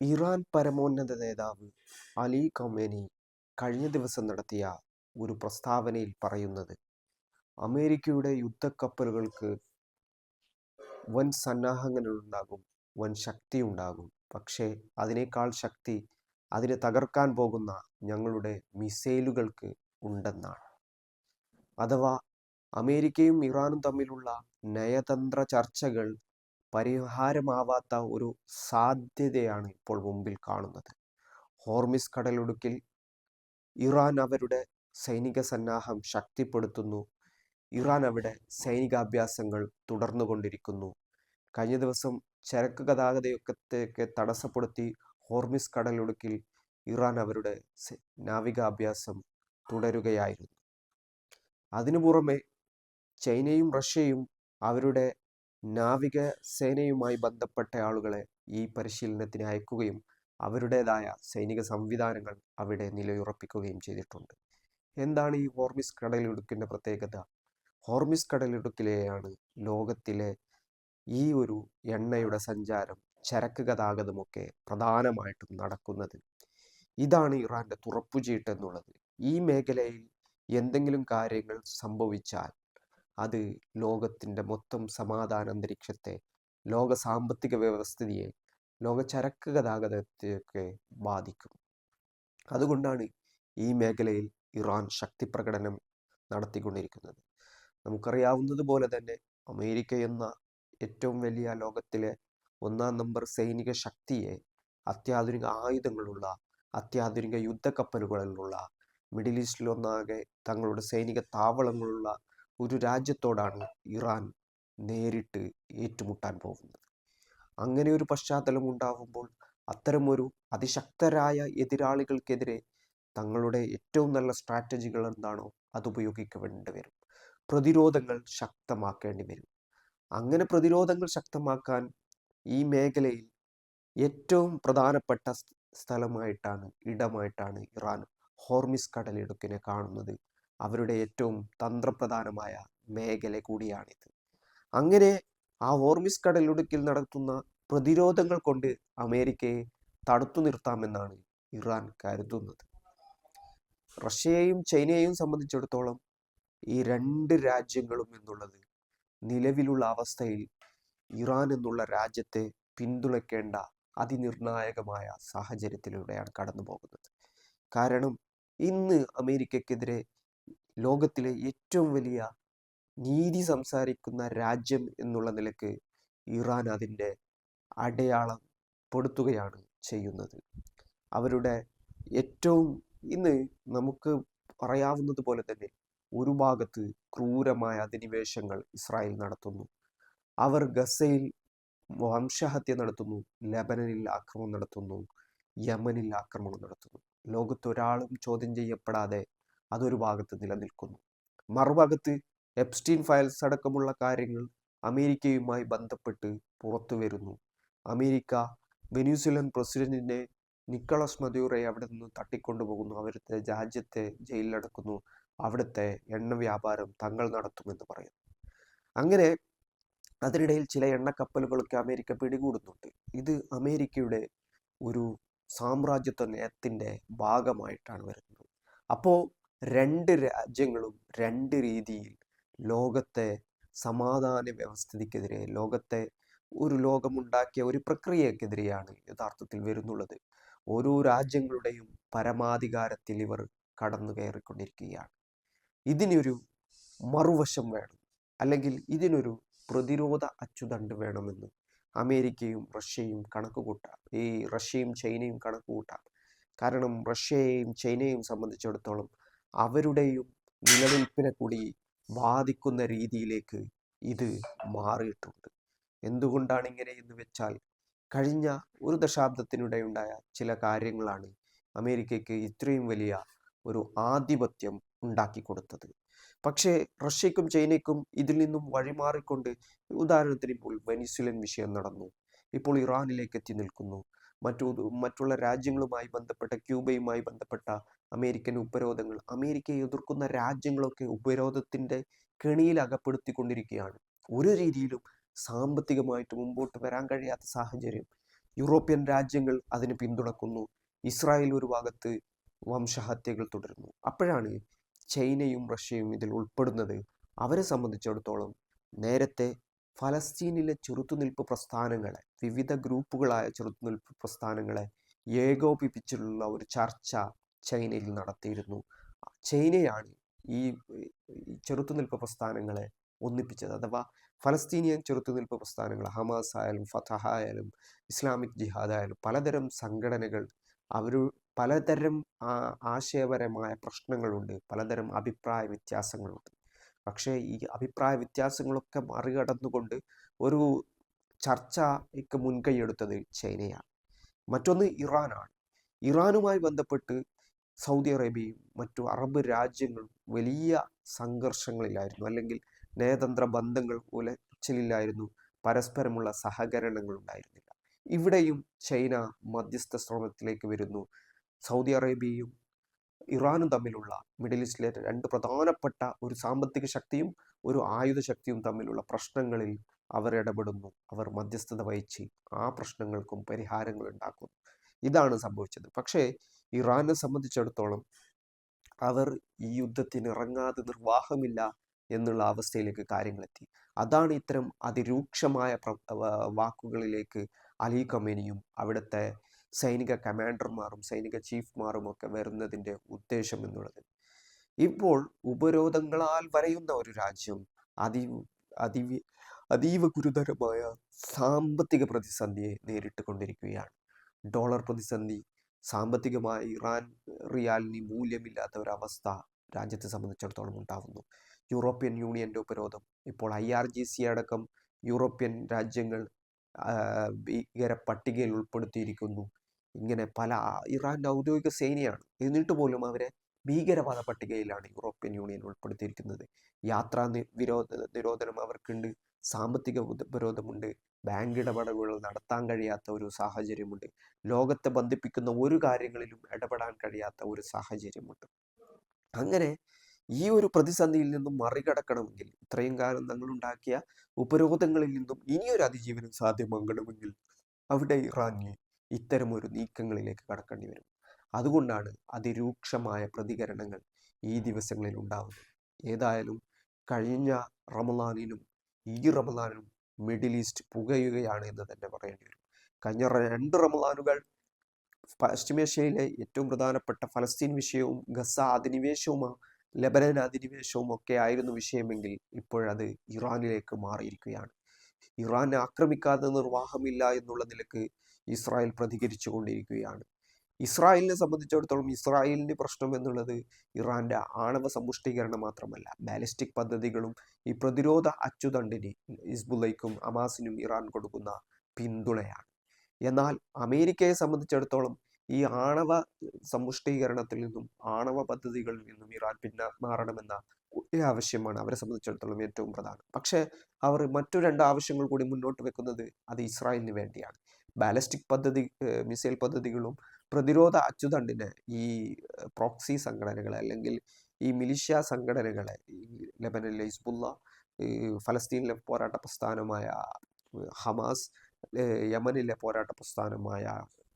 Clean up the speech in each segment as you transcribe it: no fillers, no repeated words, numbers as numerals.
Iran പരമോന്നത നേതാവ് Ali Khamenei കഴിഞ്ഞ ദിവസം നടത്തിയ ഒരു പ്രസ്താവനയിൽ പറയുന്നത്, അമേരിക്കയുടെ യുദ്ധക്കപ്പലുകൾക്ക് വൻ സന്നാഹങ്ങളുണ്ടാകും, വൻ ശക്തിയുണ്ടാകും. പക്ഷേ അതിനേക്കാൾ ശക്തി അതിനെ തകർക്കാൻ പോകുന്ന ഞങ്ങളുടെ മിസൈലുകൾക്ക് ഉണ്ടെന്നാണ്. അഥവാ അമേരിക്കയും ഇറാനും തമ്മിലുള്ള നയതന്ത്ര ചർച്ചകൾ പരിഹാരമാവാത്ത ഒരു സാധ്യതയാണ് ഇപ്പോൾ മുമ്പിൽ കാണുന്നത്. ഹോർമിസ് കടലിടുക്കിൽ ഇറാൻ അവരുടെ സൈനിക സന്നാഹം ശക്തിപ്പെടുത്തുന്നു. ഇറാൻ അവിടെ സൈനികാഭ്യാസങ്ങൾ തുടർന്നുകൊണ്ടിരിക്കുന്നു. കഴിഞ്ഞ ദിവസം ചരക്ക് ഗതാഗതയൊക്കെ തടസ്സപ്പെടുത്തി ഹോർമിസ് കടലിടുക്കിൽ ഇറാൻ അവരുടെ നാവികാഭ്യാസം തുടരുകയായിരുന്നു. അതിനു പുറമെ ചൈനയും റഷ്യയും അവരുടെ നാവിക സേനയുമായി ബന്ധപ്പെട്ട ആളുകളെ ഈ പരിശീലനത്തിന് അയക്കുകയും അവരുടേതായ സൈനിക സംവിധാനങ്ങൾ അവിടെ നിലയുറപ്പിക്കുകയും ചെയ്തിട്ടുണ്ട്. എന്താണ് ഈ ഹോർമിസ് കടലിടുക്കിൻ്റെ പ്രത്യേകത? ഹോർമിസ് കടലിടുക്കിലെയാണ് ലോകത്തിലെ ഈ ഒരു എണ്ണയുടെ സഞ്ചാരം, ചരക്ക് ഗതാഗതമൊക്കെ പ്രധാനമായിട്ടും നടക്കുന്നത്. ഇതാണ് ഇറാന്റെ തുറപ്പുചീട്ട് എന്നുള്ളത്. ഈ മേഖലയിൽ എന്തെങ്കിലും കാര്യങ്ങൾ സംഭവിച്ചാൽ അത് ലോകത്തിൻ്റെ മൊത്തം സമാധാന അന്തരീക്ഷത്തെ, ലോക സാമ്പത്തിക വ്യവസ്ഥിതിയെ, ലോക ചരക്ക് ഗതാഗതത്തെയൊക്കെ ബാധിക്കും. അതുകൊണ്ടാണ് ഈ മേഖലയിൽ ഇറാൻ ശക്തി പ്രകടനം നടത്തിക്കൊണ്ടിരിക്കുന്നത്. നമുക്കറിയാവുന്നതുപോലെ തന്നെ അമേരിക്ക എന്ന ഏറ്റവും വലിയ ലോകത്തിലെ ഒന്നാം നമ്പർ സൈനിക ശക്തിയെ അത്യാധുനിക ആയുധങ്ങളുള്ള, അത്യാധുനിക യുദ്ധക്കപ്പലുകളിലുള്ള, മിഡിൽ ഈസ്റ്റിലൊന്നാകെ തങ്ങളുടെ സൈനിക താവളങ്ങളുള്ള ഒരു രാജ്യത്തോടാണ് ഇറാൻ നേരിട്ട് ഏറ്റുമുട്ടാൻ പോകുന്നത്. അങ്ങനെ ഒരു പശ്ചാത്തലം ഉണ്ടാകുമ്പോൾ അത്തരമൊരു അതിശക്തരായ എതിരാളികൾക്കെതിരെ തങ്ങളുടെ ഏറ്റവും നല്ല സ്ട്രാറ്റജികൾ എന്താണോ അത് ഉപയോഗിക്കേണ്ടി വരും. പ്രതിരോധങ്ങൾ ശക്തമാക്കേണ്ടി വരും. അങ്ങനെ പ്രതിരോധങ്ങൾ ശക്തമാക്കാൻ ഈ മേഖലയിൽ ഏറ്റവും പ്രധാനപ്പെട്ട ഇടമായിട്ടാണ് ഇറാൻ ഹോർമിസ് കടലിടുക്കിനെ കാണുന്നത്. അവരുടെ ഏറ്റവും തന്ത്രപ്രധാനമായ മേഖല കൂടിയാണിത്. അങ്ങനെ ആ ഹോർമിസ് കടലിടുക്കിൽ നടത്തുന്ന പ്രതിരോധങ്ങൾ കൊണ്ട് അമേരിക്കയെ തടുത്തു നിർത്താമെന്നാണ് ഇറാൻ കരുതുന്നത്. റഷ്യയെയും ചൈനയെയും സംബന്ധിച്ചിടത്തോളം ഈ രണ്ട് രാജ്യങ്ങളും എന്നുള്ളത് നിലവിലുള്ള അവസ്ഥയിൽ ഇറാൻ എന്നുള്ള രാജ്യത്തെ പിന്തുണയ്ക്കേണ്ട അതിനിർണായകമായ സാഹചര്യത്തിലൂടെയാണ് കടന്നു പോകുന്നത്. കാരണം ഇന്ന് അമേരിക്കക്കെതിരെ ലോകത്തിലെ ഏറ്റവും വലിയ നീതി സംസാരിക്കുന്ന രാജ്യം എന്നുള്ള നിലക്ക് ഇറാൻ അതിൻ്റെ അടയാളം പെടുത്തുകയാണ് ചെയ്യുന്നത്. അവരുടെ ഏറ്റവും ഇന്ന് നമുക്ക് പറയാവുന്നത് പോലെ തന്നെ ഒരു ഭാഗത്ത് ക്രൂരമായ അധിനിവേശങ്ങൾ ഇസ്രായേൽ നടത്തുന്നു. അവർ ഗസയിൽ വംശഹത്യ നടത്തുന്നു, ലെബനനിൽ ആക്രമണം നടത്തുന്നു, യമനിൽ ആക്രമണം നടത്തുന്നു. ലോകത്തൊരാളും ചോദ്യം ചെയ്യപ്പെടാതെ അതൊരു ഭാഗത്ത് നിലനിൽക്കുന്നു. മറുഭാഗത്ത് എപ്സ്റ്റീൻ ഫയൽസ് അടക്കമുള്ള കാര്യങ്ങൾ അമേരിക്കയുമായി ബന്ധപ്പെട്ട് പുറത്തു വരുന്നു. അമേരിക്ക വെനസ്വേലൻ പ്രസിഡന്റിനെ നിക്കോളസ് മദൂറോയെ അവിടെ നിന്ന് തട്ടിക്കൊണ്ടുപോകുന്നു, അവരുടെ രാജ്യത്തെ ജയിലിലടക്കുന്നു, അവിടുത്തെ എണ്ണ വ്യാപാരം തങ്ങൾ നടത്തുമെന്ന് പറയുന്നു. അങ്ങനെ അതിനിടയിൽ ചില എണ്ണക്കപ്പലുകളൊക്കെ അമേരിക്ക പിടികൂടുന്നുണ്ട്. ഇത് അമേരിക്കയുടെ ഒരു സാമ്രാജ്യത്വ നയത്തിൻ്റെ ഭാഗമായിട്ടാണ് വരുന്നത്. അപ്പോൾ രണ്ട് രാജ്യങ്ങളും രണ്ട് രീതിയിൽ ലോകത്തെ സമാധാന വ്യവസ്ഥിതിക്കെതിരെ, ലോകത്തെ ഒരു ലോകമുണ്ടാക്കിയ ഒരു പ്രക്രിയക്കെതിരെയാണ് യഥാർത്ഥത്തിൽ വരുന്നുള്ളത്. ഓരോ രാജ്യങ്ങളുടെയും പരമാധികാരത്തിൽ ഇവർ കടന്നു കയറിക്കൊണ്ടിരിക്കുകയാണ്. ഇതിനൊരു മറുവശം വേണം, അല്ലെങ്കിൽ ഇതിനൊരു പ്രതിരോധ അച്ചുതണ്ട് വേണമെന്ന് അമേരിക്കയും റഷ്യയും കണക്കുകൂട്ടാം. ഈ റഷ്യയും ചൈനയും കണക്കുകൂട്ടാം. കാരണം റഷ്യയെയും ചൈനയെയും സംബന്ധിച്ചിടത്തോളം അവരുടെയും നിലനിൽപ്പിനെ കൂടി ബാധിക്കുന്ന രീതിയിലേക്ക് ഇത് മാറിയിട്ടുണ്ട്. എന്തുകൊണ്ടാണ് ഇങ്ങനെ എന്ന് വെച്ചാൽ, കഴിഞ്ഞ ഒരു ദശാബ്ദത്തിനിടെ ചില കാര്യങ്ങളാണ് അമേരിക്കയ്ക്ക് ഇത്രയും വലിയ ഒരു ആധിപത്യം ഉണ്ടാക്കി കൊടുത്തത്. പക്ഷേ റഷ്യക്കും ചൈനയ്ക്കും ഇതിൽ നിന്നും വഴിമാറിക്കൊണ്ട്, ഉദാഹരണത്തിന് ഇപ്പോൾ വെനിസ്വേലൻ വിഷയം നടന്നു, ഇപ്പോൾ ഇറാനിലേക്ക് എത്തി നിൽക്കുന്നു. മറ്റുള്ള രാജ്യങ്ങളുമായി ബന്ധപ്പെട്ട, ക്യൂബയുമായി ബന്ധപ്പെട്ട അമേരിക്കൻ ഉപരോധങ്ങൾ, അമേരിക്കയെ എതിർക്കുന്ന രാജ്യങ്ങളൊക്കെ ഉപരോധത്തിൻ്റെ കെണിയിൽ അകപ്പെടുത്തിക്കൊണ്ടിരിക്കുകയാണ്. ഒരു രീതിയിലും സാമ്പത്തികമായിട്ട് മുമ്പോട്ട് വരാൻ കഴിയാത്ത സാഹചര്യം, യൂറോപ്യൻ രാജ്യങ്ങൾ അതിന് പിന്തുണക്കുന്നു. ഇസ്രായേൽ ഒരു ഭാഗത്ത് വംശഹത്യകൾ തുടരുന്നു. അപ്പോഴാണ് ചൈനയും റഷ്യയും ഇതിൽ ഉൾപ്പെടുന്നത്. അവരെ സംബന്ധിച്ചിടത്തോളം നേരത്തെ ഫലസ്തീനിലെ ചെറുത്തുനിൽപ്പ് പ്രസ്ഥാനങ്ങളെ, വിവിധ ഗ്രൂപ്പുകളായ ചെറുത്തുനിൽപ്പ് പ്രസ്ഥാനങ്ങളെ ഏകോപിപ്പിച്ചുള്ള ഒരു ചർച്ച ചൈനയിൽ നടത്തിയിരുന്നു. ചൈനയാണ് ഈ ചെറുത്തുനിൽപ്പ് പ്രസ്ഥാനങ്ങളെ ഒന്നിപ്പിച്ചത്. അഥവാ ഫലസ്തീനിയൻ ചെറുത്തുനിൽപ്പ് പ്രസ്ഥാനങ്ങൾ, ഹമാസ് ആയാലും ഫതഹ ആയാലും ഇസ്ലാമിക് ജിഹാദ് ആയാലും പലതരം സംഘടനകൾ, അവർ പലതരം ആശയപരമായ പ്രശ്നങ്ങളുണ്ട്, പലതരം അഭിപ്രായ വ്യത്യാസങ്ങളുണ്ട്. പക്ഷേ ഈ അഭിപ്രായ വ്യത്യാസങ്ങളൊക്കെ മറികടന്നുകൊണ്ട് ഒരു ചർച്ചയ്ക്ക് മുൻകൈയെടുത്തത് ചൈനയാണ്. മറ്റൊന്ന് ഇറാനാണ്. ഇറാനുമായി ബന്ധപ്പെട്ട് സൗദി അറേബ്യയും മറ്റു അറബ് രാജ്യങ്ങളും വലിയ സംഘർഷങ്ങളിലായിരുന്നു, അല്ലെങ്കിൽ നയതന്ത്ര ബന്ധങ്ങൾ ഉലച്ചിലില്ലായിരുന്നു, പരസ്പരമുള്ള സഹകരണങ്ങൾ ഉണ്ടായിരുന്നില്ല. ഇവിടെയും ചൈന മധ്യസ്ഥ ശ്രമത്തിലേക്ക് വരുന്നു. സൗദി അറേബ്യയും ഇറാനും തമ്മിലുള്ള മിഡിൽ ഈസ്റ്റിലെ രണ്ട് പ്രധാനപ്പെട്ട ഒരു സാമ്പത്തിക ശക്തിയും ഒരു ആയുധ ശക്തിയും തമ്മിലുള്ള പ്രശ്നങ്ങളിൽ അവർ ഇടപെടുന്നു. അവർ മധ്യസ്ഥത വഹിച്ച് ആ പ്രശ്നങ്ങൾക്കും പരിഹാരങ്ങൾ ഉണ്ടാക്കുന്നു. ഇതാണ് സംഭവിച്ചത്. പക്ഷേ ഇറാനെ സംബന്ധിച്ചിടത്തോളം അവർ ഈ യുദ്ധത്തിന് ഇറങ്ങാതെ നിർവാഹമില്ല എന്നുള്ള അവസ്ഥയിലേക്ക് കാര്യങ്ങളെത്തി. അതാണ് ഇത്തരം അതിരൂക്ഷമായ വാക്കുകളിലേക്ക് അലി ഖമേനിയും അവിടുത്തെ സൈനിക കമാൻഡർമാരും സൈനിക ചീഫ്മാരും ഒക്കെ വരുന്നതിൻ്റെ ഉദ്ദേശം എന്നുള്ളത്. ഇപ്പോൾ ഉപരോധങ്ങളാൽ വരയുന്ന ഒരു രാജ്യം അതീവ ഗുരുതരമായ സാമ്പത്തിക പ്രതിസന്ധിയെ നേരിട്ട് കൊണ്ടിരിക്കുകയാണ്. ഡോളർ പ്രതിസന്ധി, സാമ്പത്തികമായി ഇറാൻ റിയാലിന് മൂല്യമില്ലാത്ത ഒരവസ്ഥ രാജ്യത്തെ സംബന്ധിച്ചിടത്തോളം ഉണ്ടാകുന്നു. യൂറോപ്യൻ യൂണിയൻ്റെ ഉപരോധം, ഇപ്പോൾ IRGC അടക്കം യൂറോപ്യൻ രാജ്യങ്ങൾ ഭീകര പട്ടികയിൽ ഉൾപ്പെടുത്തിയിരിക്കുന്നു. ഇങ്ങനെ പല ഇറാൻ്റെ ഔദ്യോഗിക സേനയാണ്, എന്നിട്ട് പോലും അവരെ ഭീകരവാദ പട്ടികയിലാണ് യൂറോപ്യൻ യൂണിയൻ ഉൾപ്പെടുത്തിയിരിക്കുന്നത്. യാത്രാ നിരോധനം അവർക്കുണ്ട്, സാമ്പത്തിക ഉപരോധമുണ്ട്, ബാങ്ക് ഇടപെടലുകൾ നടത്താൻ കഴിയാത്ത ഒരു സാഹചര്യമുണ്ട്, ലോകത്തെ ബന്ധിപ്പിക്കുന്ന ഒരു കാര്യങ്ങളിലും ഇടപെടാൻ കഴിയാത്ത ഒരു സാഹചര്യമുണ്ട്. അങ്ങനെ ഈ ഒരു പ്രതിസന്ധിയിൽ നിന്നും മറികടക്കണമെങ്കിൽ, ഇത്രയും കാലം തങ്ങളുണ്ടാക്കിയ ഉപരോധങ്ങളിൽ നിന്നും ഇനിയൊരു അതിജീവനം സാധ്യമാകണമെങ്കിൽ അവിടെ ഇറാന് ഇത്തരമൊരു നീക്കങ്ങളിലേക്ക് കടക്കേണ്ടി വരും. അതുകൊണ്ടാണ് അതിരൂക്ഷമായ പ്രതികരണങ്ങൾ ഈ ദിവസങ്ങളിൽ ഉണ്ടാകുന്നത്. ഏതായാലും കഴിഞ്ഞ റമദാനിനും ഈ റമദാനിനും മിഡിൽ ഈസ്റ്റ് പുകയുകയാണ് എന്ന് തന്നെ പറയേണ്ടി വരും. കഴിഞ്ഞ 2 റമദാനുകൾ പശ്ചിമേഷ്യയിലെ ഏറ്റവും പ്രധാനപ്പെട്ട ഫലസ്തീൻ വിഷയവും ഗസ അധിനിവേശവും ലെബനൻ അധിനിവേശവും ഒക്കെ ആയിരുന്നു വിഷയമെങ്കിൽ ഇപ്പോഴത് ഇറാനിലേക്ക് മാറിയിരിക്കുകയാണ്. ഇറാനെ ആക്രമിക്കാതെ നിർവാഹമില്ല എന്നുള്ള നിലക്ക് ഇസ്രായേൽ പ്രതികരിച്ചു കൊണ്ടിരിക്കുകയാണ്. ഇസ്രായേലിനെ സംബന്ധിച്ചിടത്തോളം ഇസ്രായേലിൻ്റെ പ്രശ്നം എന്നുള്ളത് ഇറാൻ്റെ ആണവ സമ്പുഷ്ടീകരണം മാത്രമല്ല, ബാലിസ്റ്റിക് പദ്ധതികളും ഈ പ്രതിരോധ അച്ചുതണ്ടിന് ഹിസ്ബുള്ളയ്ക്കും ഹമാസിനും ഇറാൻ കൊടുക്കുന്ന പിന്തുണയാണ്. എന്നാൽ അമേരിക്കയെ സംബന്ധിച്ചിടത്തോളം ഈ ആണവ സമ്പുഷ്ടീകരണത്തിൽ നിന്നും ആണവ പദ്ധതികളിൽ നിന്നും ഇറാൻ പിന്മാറണമെന്ന ആവശ്യമാണ് അവരെ സംബന്ധിച്ചിടത്തോളം ഏറ്റവും പ്രധാനം. പക്ഷേ അവർ മറ്റു 2 ആവശ്യങ്ങൾ കൂടി മുന്നോട്ട് വെക്കുന്നത് അത് ഇസ്രായേലിന് വേണ്ടിയാണ്. ബാലിസ്റ്റിക് മിസൈൽ പദ്ധതികളും പ്രതിരോധ അച്ചുതണ്ടിനെ ഈ പ്രോക്സി സംഘടനകളെ, അല്ലെങ്കിൽ ഈ മിലിഷ്യ സംഘടനകളെ, ഈ ലെബനനിലെ ഹിസ്ബുള്ള, ഫലസ്തീനിലെ പോരാട്ട പ്രസ്ഥാനമായ ഹമാസ്, യമനിലെ പോരാട്ട പ്രസ്ഥാനമായ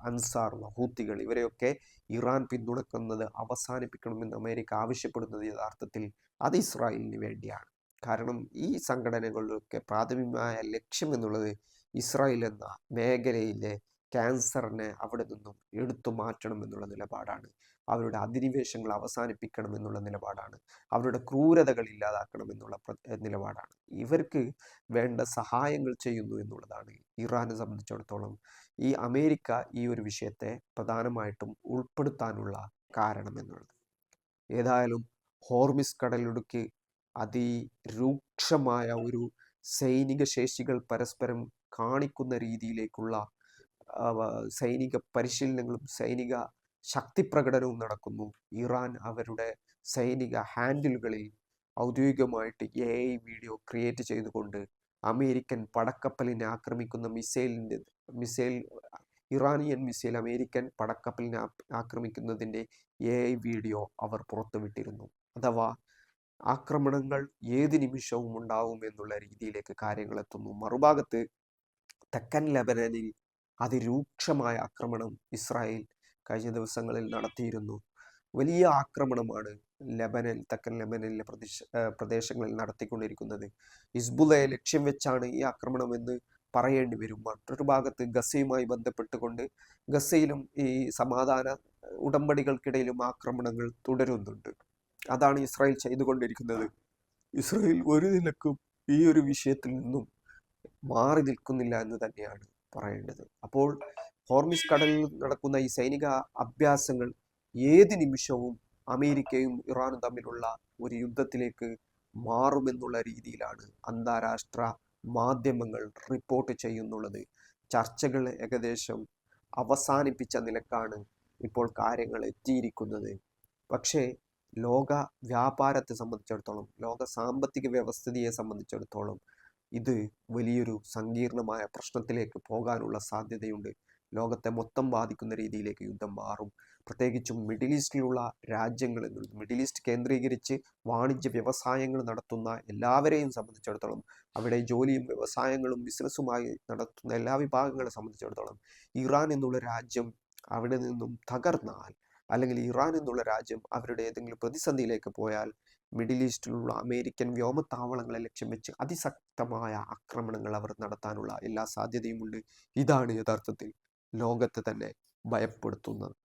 അൻസാർ, ഹൂത്തികൾ, ഇവരെയൊക്കെ ഇറാൻ പിന്തുണക്കുന്നത് അവസാനിപ്പിക്കണമെന്ന് അമേരിക്ക ആവശ്യപ്പെടുന്നത് യഥാർത്ഥത്തിൽ അത് ഇസ്രായേലിന് വേണ്ടിയാണ്. കാരണം ഈ സംഘടനകളുടെ പ്രാഥമികമായ ലക്ഷ്യം എന്നുള്ളത് ഇസ്രായേൽ എന്ന മേഖലയിലെ ക്യാൻസറിനെ അവിടെ നിന്നും എടുത്തു മാറ്റണം എന്നുള്ള നിലപാടാണ്. അവരുടെ അധിനിവേശങ്ങൾ അവസാനിപ്പിക്കണം എന്നുള്ള നിലപാടാണ്. അവരുടെ ക്രൂരതകൾ ഇല്ലാതാക്കണം എന്നുള്ള നിലപാടാണ്. ഇവർക്ക് വേണ്ട സഹായങ്ങൾ ചെയ്യുന്നു എന്നുള്ളതാണ് ഇറാനെ സംബന്ധിച്ചിടത്തോളം ഈ അമേരിക്ക ഈ ഒരു വിഷയത്തെ പ്രധാനമായിട്ടും ഉൾപ്പെടുത്താനുള്ള കാരണം എന്നുള്ളത്. ഏതായാലും ഹോർമിസ് കടലിടുക്ക് അതിരൂക്ഷമായ ഒരു സൈനിക ശേഷികൾ പരസ്പരം കാണിക്കുന്ന രീതിയിലേക്കുള്ള സൈനിക പരിശീലനങ്ങളും സൈനിക ശക്തി പ്രകടനവും നടക്കുന്നു. ഇറാൻ അവരുടെ സൈനിക ഹാൻഡിലുകളിൽ ഔദ്യോഗികമായിട്ട് AI വീഡിയോ ക്രിയേറ്റ് ചെയ്തുകൊണ്ട് അമേരിക്കൻ പടക്കപ്പലിനെ ആക്രമിക്കുന്ന ഇറാനിയൻ മിസൈൽ അമേരിക്കൻ പടക്കപ്പലിനെ ആക്രമിക്കുന്നതിൻ്റെ AI വീഡിയോ അവർ പുറത്തുവിട്ടിരുന്നു. അഥവാ ആക്രമണങ്ങൾ ഏത് നിമിഷവും ഉണ്ടാവും എന്നുള്ള രീതിയിലേക്ക് കാര്യങ്ങൾ എത്തുന്നു. മറുഭാഗത്ത് തെക്കൻ ലെബനനിൽ അതിരൂക്ഷമായ ആക്രമണം ഇസ്രായേൽ കഴിഞ്ഞ ദിവസങ്ങളിൽ നടത്തിയിരുന്നു. വലിയ ആക്രമണമാണ് തെക്കൻ ലെബനനിലെ പ്രദേശങ്ങളിൽ നടത്തിക്കൊണ്ടിരിക്കുന്നത്. ഹിസ്ബുള്ളയെ ലക്ഷ്യം വെച്ചാണ് ഈ ആക്രമണം എന്ന് പറയേണ്ടി വരും. മറ്റൊരു ഭാഗത്ത് ഗസയുമായി ബന്ധപ്പെട്ടുകൊണ്ട് ഗസയിലും ഈ സമാധാന ഉടമ്പടികൾക്കിടയിലും ആക്രമണങ്ങൾ തുടരുന്നുണ്ട്. അതാണ് ഇസ്രായേൽ ചെയ്തുകൊണ്ടിരിക്കുന്നത്. ഇസ്രായേൽ ഒരു നിലക്കും ഈ ഒരു വിഷയത്തിൽ നിന്നും മാറി നിൽക്കുന്നില്ല എന്ന് തന്നെയാണ് പറയേണ്ടത്. അപ്പോൾ ഹോർമിസ് കടലിൽ നടക്കുന്ന ഈ സൈനിക അഭ്യാസങ്ങൾ ഏത് നിമിഷവും അമേരിക്കയും ഇറാനും തമ്മിലുള്ള ഒരു യുദ്ധത്തിലേക്ക് മാറുമെന്നുള്ള രീതിയിലാണ് അന്താരാഷ്ട്ര മാധ്യമങ്ങൾ റിപ്പോർട്ട് ചെയ്യുന്നുള്ളത്. ചർച്ചകൾ ഏകദേശം അവസാനിപ്പിച്ച നിലക്കാണ് ഇപ്പോൾ കാര്യങ്ങൾ എത്തിയിരിക്കുന്നത്. പക്ഷേ ലോക വ്യാപാരത്തെ സംബന്ധിച്ചിടത്തോളം, ലോക സാമ്പത്തിക വ്യവസ്ഥിതിയെ സംബന്ധിച്ചിടത്തോളം ഇത് വലിയൊരു സങ്കീർണമായ പ്രശ്നത്തിലേക്ക് പോകാനുള്ള സാധ്യതയുണ്ട്. ലോകത്തെ മൊത്തം ബാധിക്കുന്ന രീതിയിലേക്ക് യുദ്ധം മാറും. പ്രത്യേകിച്ചും മിഡിൽ ഈസ്റ്റിലുള്ള രാജ്യങ്ങളിൽ, മിഡിൽ ഈസ്റ്റ് കേന്ദ്രീകരിച്ച് വാണിജ്യ വ്യവസായങ്ങൾ നടത്തുന്ന എല്ലാവരെയും സംബന്ധിച്ചിടത്തോളം, അവിടെ ജോലിയും വ്യവസായങ്ങളും ബിസിനസ്സുമായി നടത്തുന്ന എല്ലാ വിഭാഗങ്ങളെ സംബന്ധിച്ചിടത്തോളം ഇറാൻ എന്നുള്ള രാജ്യം അവിടെ നിന്നും തകർന്നാൽ, അല്ലെങ്കിൽ ഇറാൻ എന്നുള്ള രാജ്യം അവരുടെ ഏതെങ്കിലും പ്രതിസന്ധിയിലേക്ക് പോയാൽ, മിഡിൽ ഈസ്റ്റിലുള്ള അമേരിക്കൻ വ്യോമത്താവളങ്ങളെ ലക്ഷ്യം വെച്ച് അതിശക്തമായ ആക്രമണങ്ങൾ അവർ നടത്താനുള്ള എല്ലാ സാധ്യതയുമുണ്ട്. ഇതാണ് യഥാർത്ഥത്തിൽ ലോകത്തെ തന്നെ ഭയപ്പെടുത്തുന്നത്.